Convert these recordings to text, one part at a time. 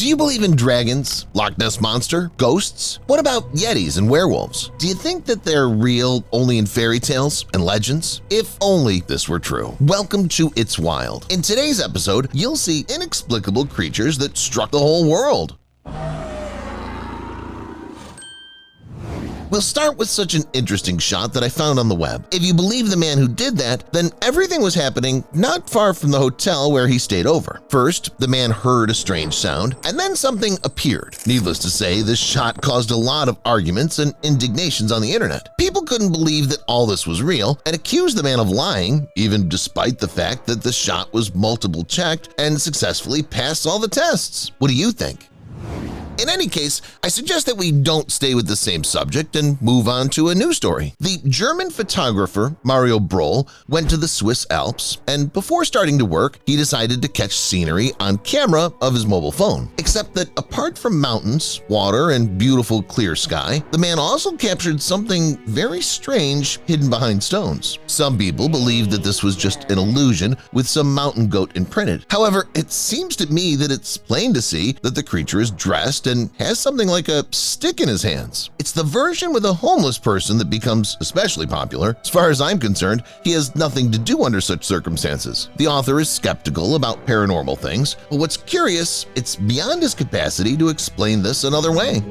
Do you believe in dragons, Loch Ness Monster, ghosts? What about yetis and werewolves? Do you think that they're real only in fairy tales and legends? If only this were true. Welcome to It's Wild. In today's episode, you'll see inexplicable creatures that struck the whole world. We'll start with such an interesting shot that I found on the web. If you believe the man who did that, then everything was happening not far from the hotel where he stayed over. First, the man heard a strange sound, and then something appeared. Needless to say, this shot caused a lot of arguments and indignations on the internet. People couldn't believe that all this was real and accused the man of lying, even despite the fact that the shot was multiple checked and successfully passed all the tests. What do you think? In any case, I suggest that we don't stay with the same subject and move on to a new story. The German photographer Mario Broll went to the Swiss Alps, and before starting to work, he decided to catch scenery on camera of his mobile phone. Except that apart from mountains, water, and beautiful clear sky, the man also captured something very strange hidden behind stones. Some people believe that this was just an illusion with some mountain goat imprinted. However, it seems to me that it's plain to see that the creature is dressed and has something like a stick in his hands. It's the version with a homeless person that becomes especially popular. As far as I'm concerned, he has nothing to do under such circumstances. The author is skeptical about paranormal things, but what's curious, it's beyond his capacity to explain this another way.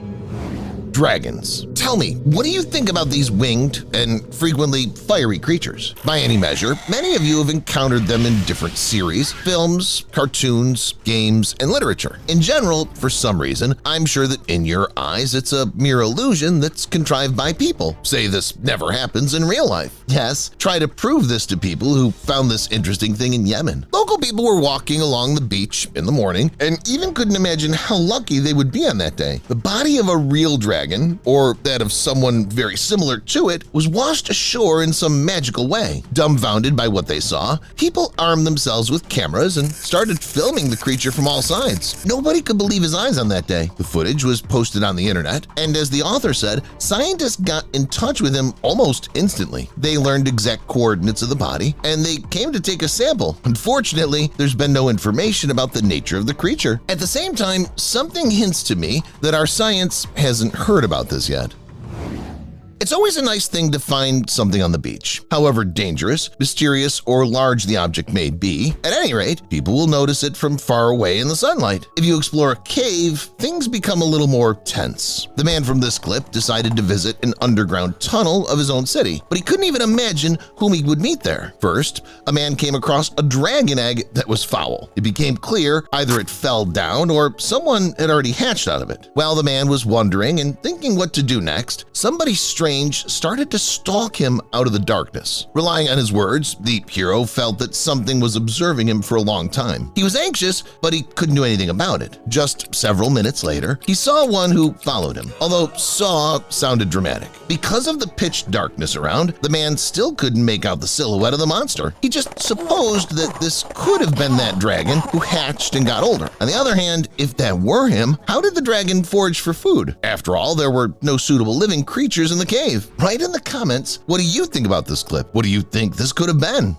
Dragons. Tell me, what do you think about these winged and frequently fiery creatures? By any measure, many of you have encountered them in different series, films, cartoons, games, and literature. In general, for some reason, I'm sure that in your eyes it's a mere illusion that's contrived by people. Say this never happens in real life. Yes, try to prove this to people who found this interesting thing in Yemen. Local people were walking along the beach in the morning and even couldn't imagine how lucky they would be on that day. The body of a real dragon, or that of someone very similar to it, was washed ashore in some magical way. Dumbfounded by what they saw, people armed themselves with cameras and started filming the creature from all sides. Nobody could believe his eyes on that day. The footage was posted on the internet, and as the author said, scientists got in touch with him almost instantly. They learned exact coordinates of the body, and they came to take a sample. Unfortunately, there's been no information about the nature of the creature. At the same time, something hints to me that our science hasn't heard about this yet. It's always a nice thing to find something on the beach. However dangerous, mysterious, or large the object may be, at any rate, people will notice it from far away in the sunlight. If you explore a cave, things become a little more tense. The man from this clip decided to visit an underground tunnel of his own city, but he couldn't even imagine whom he would meet there. First, a man came across a dragon egg that was foul. It became clear either it fell down or someone had already hatched out of it. While the man was wondering and thinking what to do next, somebody strange started to stalk him out of the darkness. Relying on his words, the hero felt that something was observing him for a long time. He was anxious, but he couldn't do anything about it. Just several minutes later, he saw one who followed him, although "saw" sounded dramatic. Because of the pitch darkness around, the man still couldn't make out the silhouette of the monster. He just supposed that this could have been that dragon who hatched and got older. On the other hand, if that were him, how did the dragon forage for food? After all, there were no suitable living creatures in the cave. Write in the comments, what do you think about this clip? What do you think this could have been?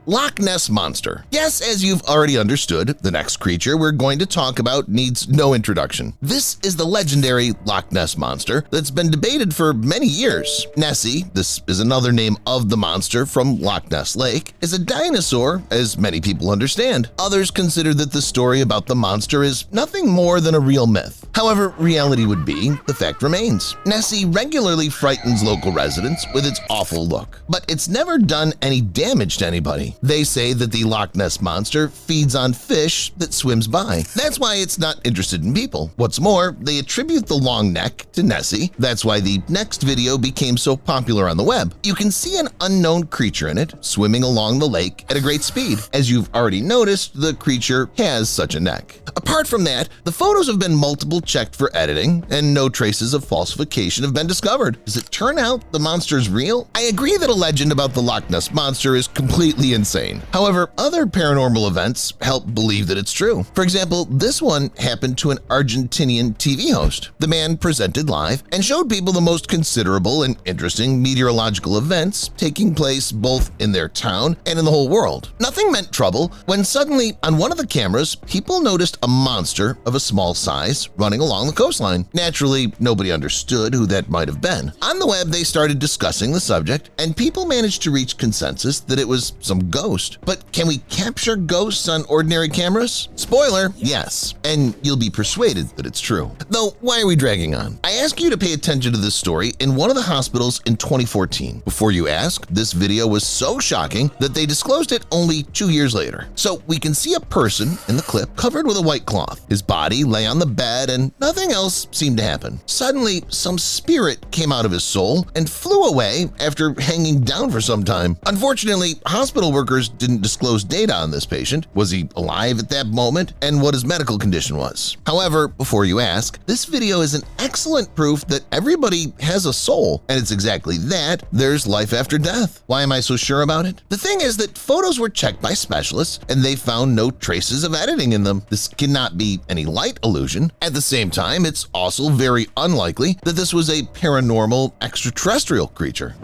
Loch Ness Monster. Yes, as you've already understood, the next creature we're going to talk about needs no introduction. This is the legendary Loch Ness Monster that's been debated for many years. Nessie, this is another name of the monster from Loch Ness Lake, is a dinosaur, as many people understand. Others consider that the story about the monster is nothing more than a real myth. However, reality would be, the fact remains. Nessie regularly frightens local residents with its awful look, but it's never done any damage to anybody. They say that the Loch Ness Monster feeds on fish that swims by. That's why it's not interested in people. What's more, they attribute the long neck to Nessie. That's why the next video became so popular on the web. You can see an unknown creature in it swimming along the lake at a great speed. As you've already noticed, the creature has such a neck. Apart from that, the photos have been multiple checked for editing, and no traces of falsification have been discovered. Does it turn out the monster is real? I agree that a legend about the Loch Ness Monster is completely insane. However, other paranormal events help believe that it's true. For example, this one happened to an Argentinian TV host. The man presented live and showed people the most considerable and interesting meteorological events taking place both in their town and in the whole world. Nothing meant trouble when suddenly, on one of the cameras, people noticed a monster of a small size running along the coastline. Naturally, nobody understood who that might have been. On the web, they started discussing the subject, and people managed to reach consensus that it was some ghost. But can we capture ghosts on ordinary cameras? Spoiler, yes, and you'll be persuaded that it's true. Though, why are we dragging on? I ask you to pay attention to this story in one of the hospitals in 2014. Before you ask, this video was so shocking that they disclosed it only 2 years later. So we can see a person in the clip covered with a white cloth. His body lay on the bed and nothing else seemed to happen. Suddenly, some spirit came out of his soul and flew away after hanging down for some time. Unfortunately, hospital workers didn't disclose data on this patient. Was he alive at that moment, and what his medical condition was? However, before you ask, this video is an excellent proof that everybody has a soul, and it's exactly that. There's life after death. Why am I so sure about it? The thing is that photos were checked by specialists, and they found no traces of editing in them. This cannot be any light illusion. At the same time, it's also very unlikely that this was a paranormal extraterrestrial creature.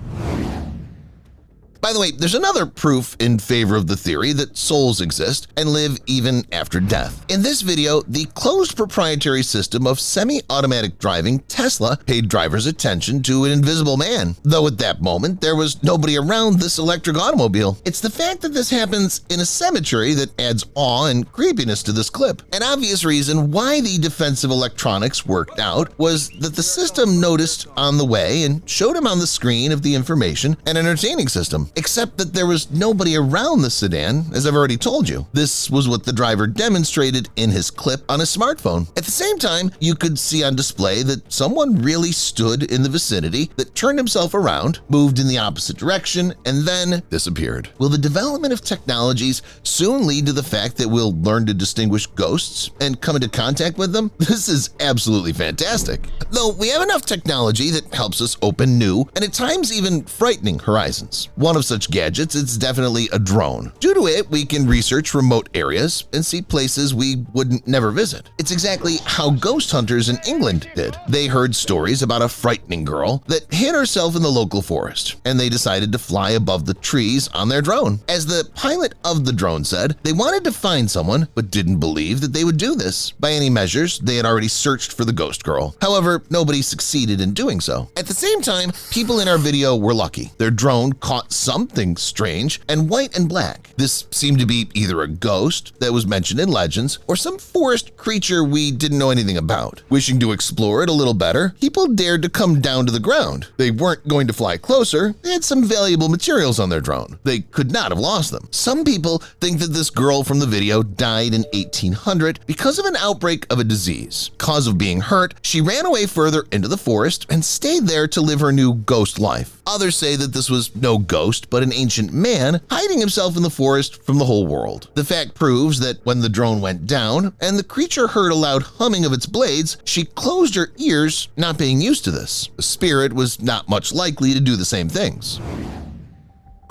By the way, there's another proof in favor of the theory that souls exist and live even after death. In this video, the closed proprietary system of semi-automatic driving Tesla paid drivers attention to an invisible man, though at that moment there was nobody around this electric automobile. It's the fact that this happens in a cemetery that adds awe and creepiness to this clip. An obvious reason why the defensive electronics worked out was that the system noticed on the way and showed him on the screen of the information and entertaining system. Except that there was nobody around the sedan, as I've already told you. This was what the driver demonstrated in his clip on his smartphone. At the same time, you could see on display that someone really stood in the vicinity, that turned himself around, moved in the opposite direction, and then disappeared. Will the development of technologies soon lead to the fact that we'll learn to distinguish ghosts and come into contact with them? This is absolutely fantastic. Though we have enough technology that helps us open new and at times even frightening horizons. One of such gadgets is definitely a drone. Due to it, we can research remote areas and see places we wouldn't never visit. It's exactly how ghost hunters in England did. They heard stories about a frightening girl that hid herself in the local forest, and they decided to fly above the trees on their drone. As the pilot of the drone said, they wanted to find someone but didn't believe that they would do this. By any measures, they had already searched for the ghost girl. However, nobody succeeded in doing so. At the same time, people in our video were lucky. Their drone caught something strange and white and black. This seemed to be either a ghost that was mentioned in legends or some forest creature we didn't know anything about. Wishing to explore it a little better, people dared to come down to the ground. They weren't going to fly closer. They had some valuable materials on their drone. They could not have lost them. Some people think that this girl from the video died in 1800 because of an outbreak of a disease. Cause of being hurt, she ran away further into the forest and stayed there to live her new ghost life. Others say that this was no ghost but an ancient man hiding himself in the forest from the whole world. The fact proves that when the drone went down and the creature heard a loud humming of its blades, she closed her ears, not being used to this. The spirit was not much likely to do the same things.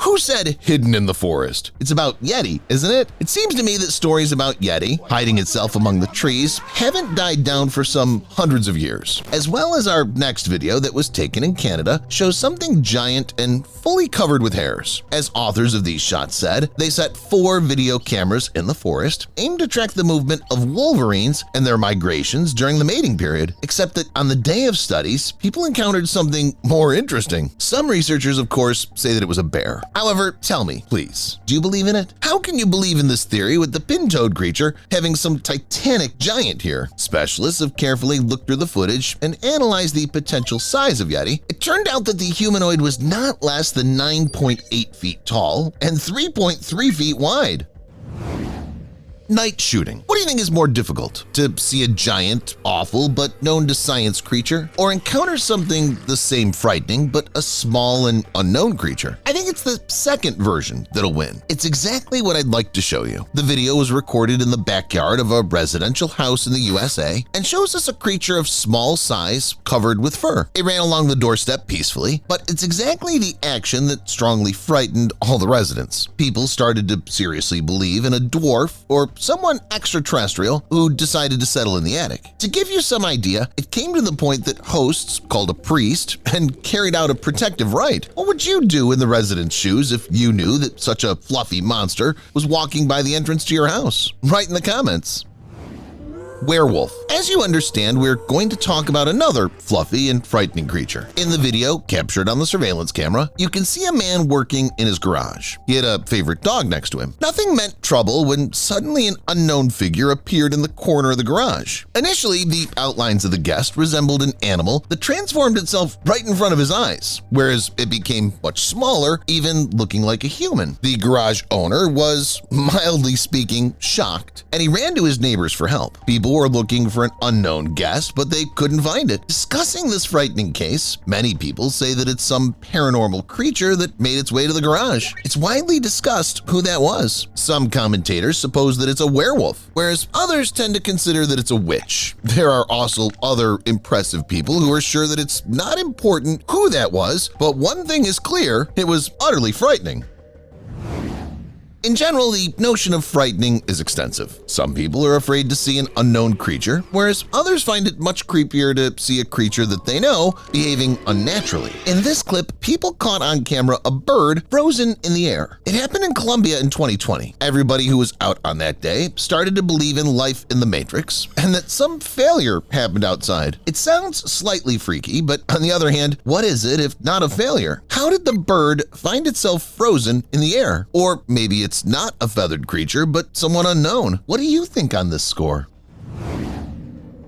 Who said hidden in the forest? It's about Yeti, isn't it? It seems to me that stories about Yeti hiding itself among the trees haven't died down for some hundreds of years. As well as our next video that was taken in Canada shows something giant and fully covered with hairs. As authors of these shots said, they set 4 video cameras in the forest aimed to track the movement of wolverines and their migrations during the mating period, except that on the day of studies, people encountered something more interesting. Some researchers, of course, say that it was a bear. However, tell me, please, do you believe in it? How can you believe in this theory with the pin-toed creature having some titanic giant here? Specialists have carefully looked through the footage and analyzed the potential size of Yeti. It turned out that the humanoid was not less than 9.8 feet tall and 3.3 feet wide. Night shooting. What do you think is more difficult? To see a giant, awful, but known to science creature, or encounter something the same frightening but a small and unknown creature? I think it's the second version that'll win. It's exactly what I'd like to show you. The video was recorded in the backyard of a residential house in the USA and shows us a creature of small size covered with fur. It ran along the doorstep peacefully, but it's exactly the action that strongly frightened all the residents. People started to seriously believe in a dwarf or someone extraterrestrial who decided to settle in the attic. To give you some idea, it came to the point that hosts called a priest and carried out a protective rite. What would you do in the residents' shoes if you knew that such a fluffy monster was walking by the entrance to your house? Write in the comments. Werewolf. As you understand, we're going to talk about another fluffy and frightening creature. In the video, captured on the surveillance camera, you can see a man working in his garage. He had a favorite dog next to him. Nothing meant trouble when suddenly an unknown figure appeared in the corner of the garage. Initially, the outlines of the guest resembled an animal that transformed itself right in front of his eyes, whereas it became much smaller, even looking like a human. The garage owner was, mildly speaking, shocked, and he ran to his neighbors for help. People were looking for an unknown guest, but they couldn't find it. Discussing this frightening case, many people say that it's some paranormal creature that made its way to the garage. It's widely discussed who that was. Some commentators suppose that it's a werewolf, whereas others tend to consider that it's a witch. There are also other impressive people who are sure that it's not important who that was, but one thing is clear: it was utterly frightening. In general, the notion of frightening is extensive. Some people are afraid to see an unknown creature, whereas others find it much creepier to see a creature that they know behaving unnaturally. In this clip, people caught on camera a bird frozen in the air. It happened in Colombia in 2020. Everybody who was out on that day started to believe in life in the Matrix and that some failure happened outside. It sounds slightly freaky, but on the other hand, what is it if not a failure? How did the bird find itself frozen in the air? Or maybe it's not a feathered creature, but someone unknown. What do you think on this score?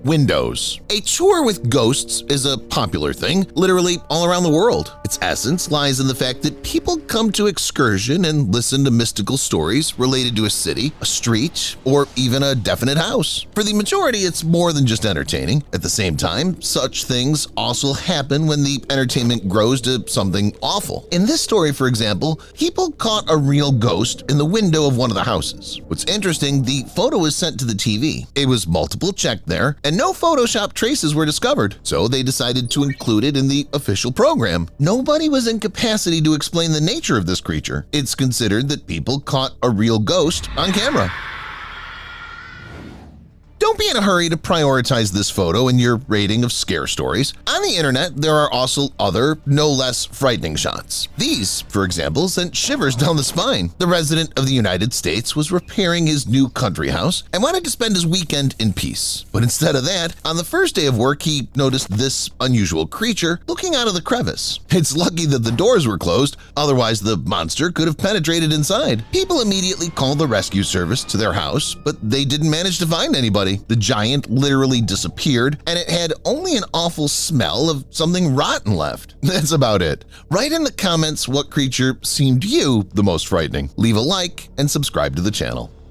Windows. A tour with ghosts is a popular thing literally all around the world. Its essence lies in the fact that people come to excursion and listen to mystical stories related to a city, a street, or even a definite house. For the majority, it's more than just entertaining. At the same time, such things also happen when the entertainment grows to something awful. In this story, for example, people caught a real ghost in the window of one of the houses. What's interesting, the photo was sent to the TV. It was multiple checked there, and no Photoshop traces were discovered, so they decided to include it in the official program. Nobody was in capacity to explain the nature of this creature. It's considered that people caught a real ghost on camera. Don't be in a hurry to prioritize this photo in your rating of scare stories. On the internet, there are also other, no less frightening shots. These, for example, sent shivers down the spine. The resident of the United States was repairing his new country house and wanted to spend his weekend in peace. But instead of that, on the first day of work, he noticed this unusual creature looking out of the crevice. It's lucky that the doors were closed, otherwise the monster could have penetrated inside. People immediately called the rescue service to their house, but they didn't manage to find anybody. The giant literally disappeared, and it had only an awful smell of something rotten left. That's about it. Write in the comments what creature seemed you the most frightening. Leave a like and subscribe to the channel.